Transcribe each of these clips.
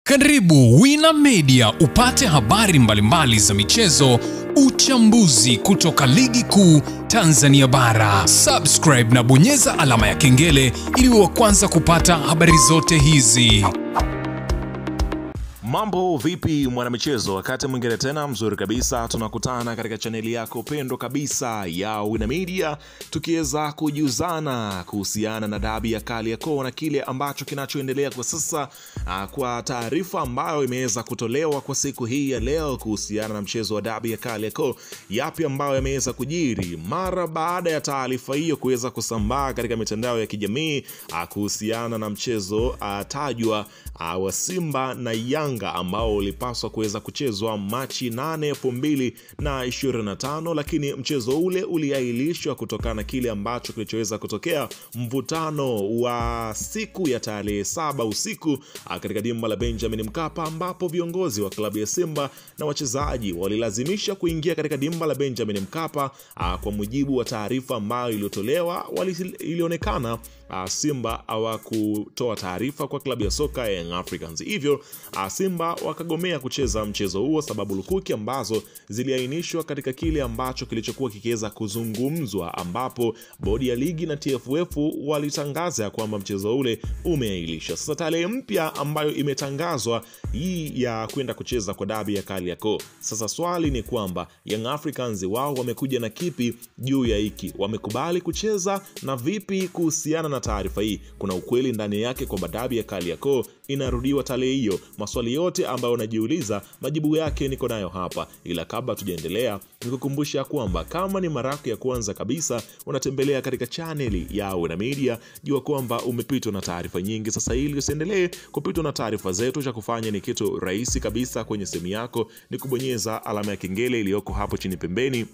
Karibu Wina Media upate habari mbalimbali za michezo, uchambuzi kutoka ligi kuu Tanzania bara. Subscribe na bonyeza alama ya kengele ili uwe wa kwanza kupata habari zote hizi. Mambo vipi mwanamichezo, wakati mwingine tena mzuri kabisa tunakutana katika chaneli yako pendwa kabisa ya Wina Media, tukiweza kujuzana kuhusiana na dabi ya Kariakoo na kile ambacho kinachoendelea kwa sasa, kwa taarifa ambayo imeweza kutolewa kwa siku hii ya leo kuhusiana na mchezo wa dabi ya Kariakoo. Yapi ambayo yameweza kujiri mara baada ya taarifa hiyo kuweza kusambaa katika mitandao ya kijamii kuhusiana na mchezo tajwa wa Simba na Yanga ambao ulipaswa kuweza kuchezwa Machi 8, 2025, lakini mchezo ule uliahirishwa kutokana na kile ambacho kilichoweza kutokea, mvutano wa siku ya tarehe 7 usiku katika dimba la Benjamin Mkapa, ambapo viongozi wa klabu ya Simba na wachezaji walilazimisha kuingia katika dimba la Benjamin Mkapa. Kwa mujibu wa taarifa ambayo iliyotolewa, ilionekana Simba hawakutoa taarifa kwa klabu ya soka ya Young Africans, hivyo Simba wakagomea kucheza mchezo huo, sababu lukuki ambazo ziliainishwa katika kile ambacho kilichokuwa kikiweza kuzungumzwa, ambapo bodi ya ligi na TFF walitangaza kwamba mchezo ule umeahirishwa. Sasa tarehe mpya ambayo imetangazwa hii ya kwenda kucheza kwa dabi ya Kariakoo. Sasa swali ni kwamba Young Africans wao wamekuja na kipi juu ya hiki? Wamekubali kucheza na vipi kuhusiana na taarifa hii? Kuna ukweli ndani yake kwamba dabi ya Kariakoo inarudiwa tarehe hiyo? Maswali yote ambayo unajiuliza, majibu yake niko nayo hapa. Ila kabla tujaendelea, nikukumbusha kwamba kama ni mara yako ya kwanza kabisa unatembelea katika chaneli ya Wina Media, jua kwamba umepitwa na taarifa nyingi. Sasa ili usiendelee kupitwa na taarifa zetu, cha kufanya ni kitu rahisi kabisa. Kwenye simu yako ni kubonyeza alama ya kengele iliyoko hapo chini pembeni.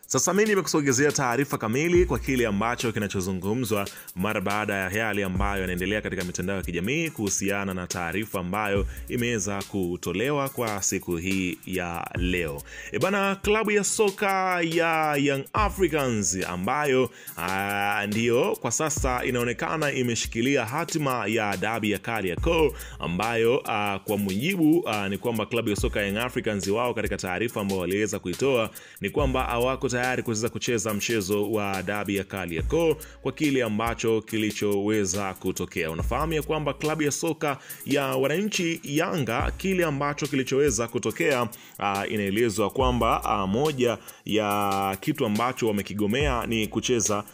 Sasa mimi nimekusogezea taarifa kamili kwa kile ambacho kinachozungumzwa mara baada ya yale ambayo yanaendelea katika mitandao ya kijamii kuhusiana na taarifa ambayo imeweza kutolewa kwa siku hii ya leo. Bana, klabu ya soka ya Young Africans ambayo ndio kwa sasa inaonekana imeshikilia hatima ya dabi ya Kariakoo, ambayo kwa mujibu ni kwamba klabu ya soka ya Young Africans wao katika taarifa ambayo waliweza kuitoa ni kwamba hawako tayari kuweza kucheza mchezo wa dabi ya Kariakoo kwa kile ambacho kilichoweza kutokea. Unafahamu ya kwamba klabu ya soka ya wananchi Yanga, kile ambacho kilichoweza kutokea, inaelezwa kwamba moja ya kitu ambacho wamekigomea ni kucheza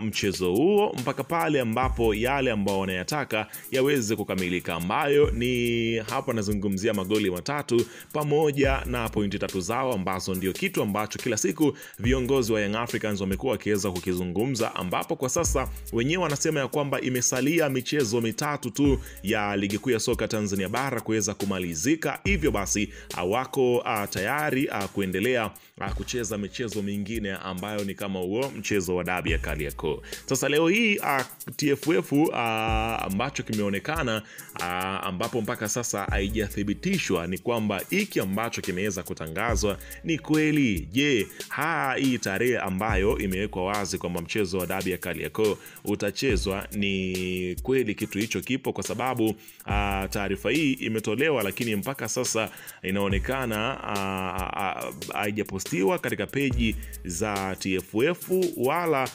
mchezo huo mpaka pale ambapo yale ambao wanayataka yaweze kukamilika, ambayo ni hapa nazungumzia magoli 3 pamoja na pointi 3 zao, ambazo ndio kitu ambacho kila siku viongozi wa Young Africans wamekuwa wakiweza kukizungumza, ambapo kwa sasa wenyewe wanasema ya kwamba imesalia michezo 3 tu ya ligi kuu ya soka Tanzania bara kuweza kumalizika, hivyo basi hawako tayari kuendelea kucheza michezo mingine ambayo ni kama huo mchezo wa dabi ya Kariakoo. Sasa leo hii TFF ambacho kimeonekana, ambapo mpaka sasa haijathibitishwa ni kwamba hiki ambacho kimeweza kutangazwa ni kweli. Je, hii tarehe ambayo imewekwa wazi kwamba mchezo wa dabi ya Kariakoo utachezwa ni kweli kitu hicho kipo? Kwa sababu taarifa hii imetolewa, lakini mpaka sasa inaonekana haijapostiwa katika peji za TFF wala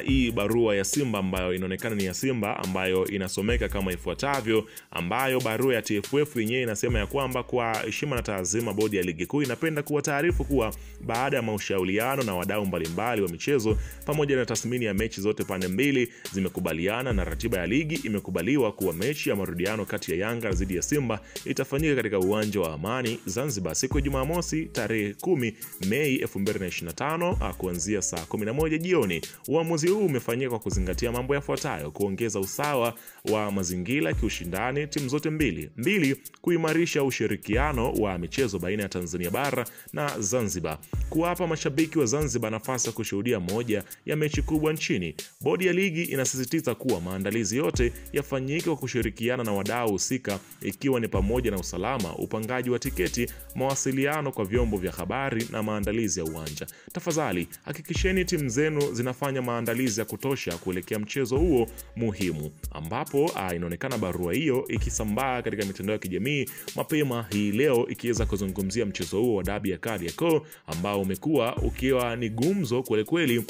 hii barua ya Simba ambayo inaonekana ni ya Simba, ambayo inasomeka kama ifuatavyo, ambayo barua ya TFF yenyewe inasema ya kwamba kwa heshima na taazima, bodi ya ligi kuu inapenda kuwataarifu kuwa baada ya maushauriano na wadau mbalimbali wa michezo pamoja na tathmini ya mechi zote, pande mbili zimekubaliana na ratiba ya ligi. Imekubaliwa kuwa mechi ya marudiano kati ya Yanga dhidi ya Simba itafanyika katika uwanja wa Amani Zanzibar siku ya Jumamosi tarehe 10 Mei 2025 kuanzia saa 11 jioni. Uamuzi huu umefanyika kwa kuzingatia mambo yafuatayo: kuongeza usawa wa mazingira kiushindani timu zote mbili, kuimarisha ushirikiano wa michezo baina ya Tanzania bara na Zanzibar, kuwapa mashabiki wa Zanzibar nafasi ya kushuhudia moja ya mechi kubwa nchini. Bodi ya ligi inasisitiza kuwa maandalizi yote yafanyike kwa kushirikiana na wadau husika, ikiwa ni pamoja na usalama, upangaji wa tiketi, mawasiliano kwa vyombo vya habari na na maandalizi ya uwanja. Tafadhali hakikisheni timu zenu zinafanya maandalizi ya kutosha kuelekea mchezo huo muhimu, ambapo inaonekana barua hiyo ikisambaa katika mitandao ya kijamii mapema hii leo, ikiweza kuzungumzia mchezo huo wa dabi ya Kariakoo ambao umekuwa ukiwa ni gumzo kweli kweli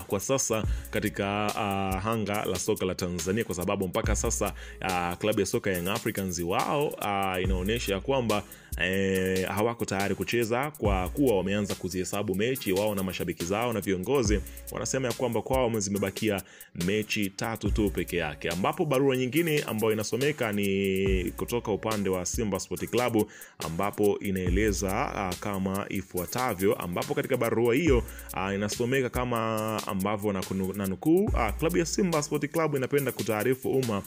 kwa sasa katika hanga la soka la Tanzania, kwa sababu mpaka sasa klabu ya soka Young Africans wao inaonyesha kwamba hawako tayari kucheza, kwa kuwa wameanza kuzihesabu mechi. Wao na mashabiki zao na viongozi wanasema ya kwamba kwao zimebakia mechi 3 tu peke yake, ambapo barua nyingine ambayo inasomeka ni kutoka upande wa Simba Sport Club, ambapo inaeleza kama ifuatavyo, ambapo katika barua hiyo inasomeka kama ambavyo na nukuu, klabu ya Simba Sport Club inapenda kutaarifu umma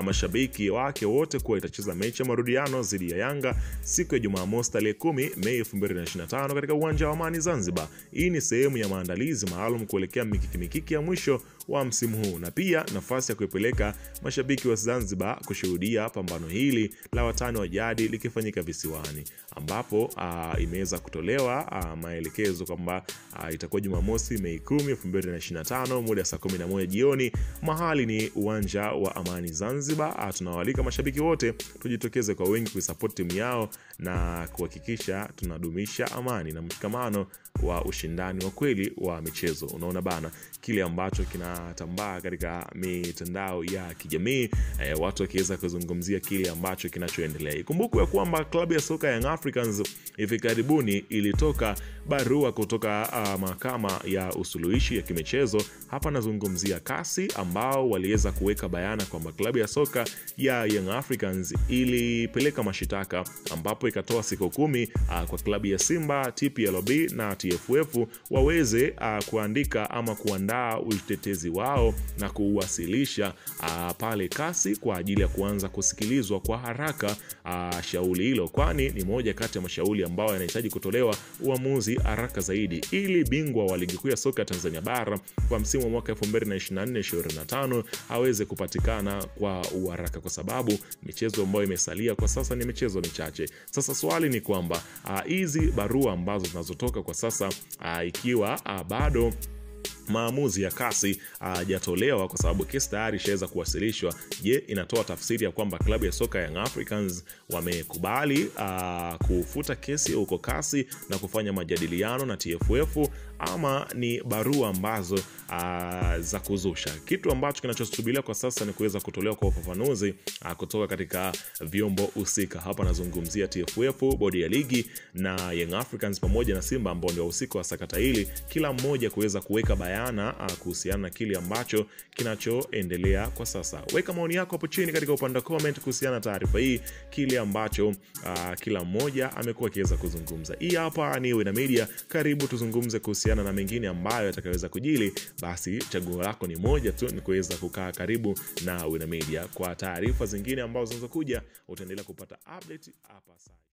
mashabiki wake wote kuwa itacheza mechi ya marudiano dhidi ya Yanga siku ya Jumamosi tarehe 10 Mei 2025 katika uwanja wa Amani Zanzibar. Hii ni sehemu ya maandalizi maalum kuelekea mikiki ya mwisho wa msimu huu, na pia nafasi ya kuipeleka mashabiki wa Zanzibar kushuhudia pambano hili la watani wa jadi likifanyika visiwani, ambapo imeweza kutolewa maelekezo kwamba itakuwa Jumamosi Mei 10, 2025 muda saa 11 jioni. Mahali ni uwanja wa Amani Zanzibar. Tunawaalika mashabiki wote tujitokeze kwa wingi kuisupport timu yao na kuhakikisha tunadumisha amani na mshikamano wa ushindani wa kweli wa michezo. Unaona bana kile ambacho kinatambaa katika mitandao ya kijamii, watu wakiweza kuzungumzia kile ambacho kinachoendelea. Ikumbukwe kwamba klabu ya soka Young Africans hivi karibuni ilitoka barua kutoka mahakama ya usuluhishi ya kimichezo. Hapa nazungumzia kasi, ambao waliweza kuweka bayana kwamba klabu ya soka ya Young Africans ilipeleka mashitaka, ambapo ikatoa siku 10 kwa klabu ya Simba, TPLB na TFF waweze kuandika ama kuandaa utetezi wao na kuwasilisha pale kasi kwa ajili ya kuanza kusikilizwa kwa haraka shauri hilo, kwani ni moja kati ya mashauri ambao yanahitaji kutolewa uamuzi haraka zaidi ili bingwa wa ligi kuu ya soka Tanzania bara kwa msimu wa mwaka 2024-2025 aweze kupatikana kwa uharaka, kwa sababu michezo ambayo imesalia kwa sasa ni michezo michache. Sasa swali ni kwamba hizi barua ambazo zinazotoka kwa sasa ikiwa bado maamuzi ya kasi hajatolewa, kwa sababu kesi tayari ishaweza kuwasilishwa. Je, inatoa tafsiri ya kwamba klabu ya soka Young Africans wamekubali kufuta kesi huko kasi na kufanya majadiliano na TFF, ama ni barua ambazo za kuzusha? Kitu ambacho kinachosubiriwa kwa sasa ni kuweza kutolewa kwa ufafanuzi kutoka katika vyombo husika. Hapa nazungumzia TFF, bodi ya ligi, na Young Africans pamoja na Simba ambao ndio wahusika wa sakata hili, kila mmoja kuweza kuweka bayana kuhusiana na kile ambacho kinachoendelea kwa sasa. Weka maoni yako hapo chini katika upande wa comment kuhusiana na taarifa hii, kile ambacho kila mmoja amekuwa akiweza kuzungumza. Hii hapa ni Wina Media, karibu tuzungumze kuhusiana na mengine ambayo yatakayoweza kujili. Basi chaguo lako ni moja tu, ni kuweza kukaa karibu na Wina Media. Kwa taarifa zingine ambazo zinazokuja utaendelea kupata update hapa sasa.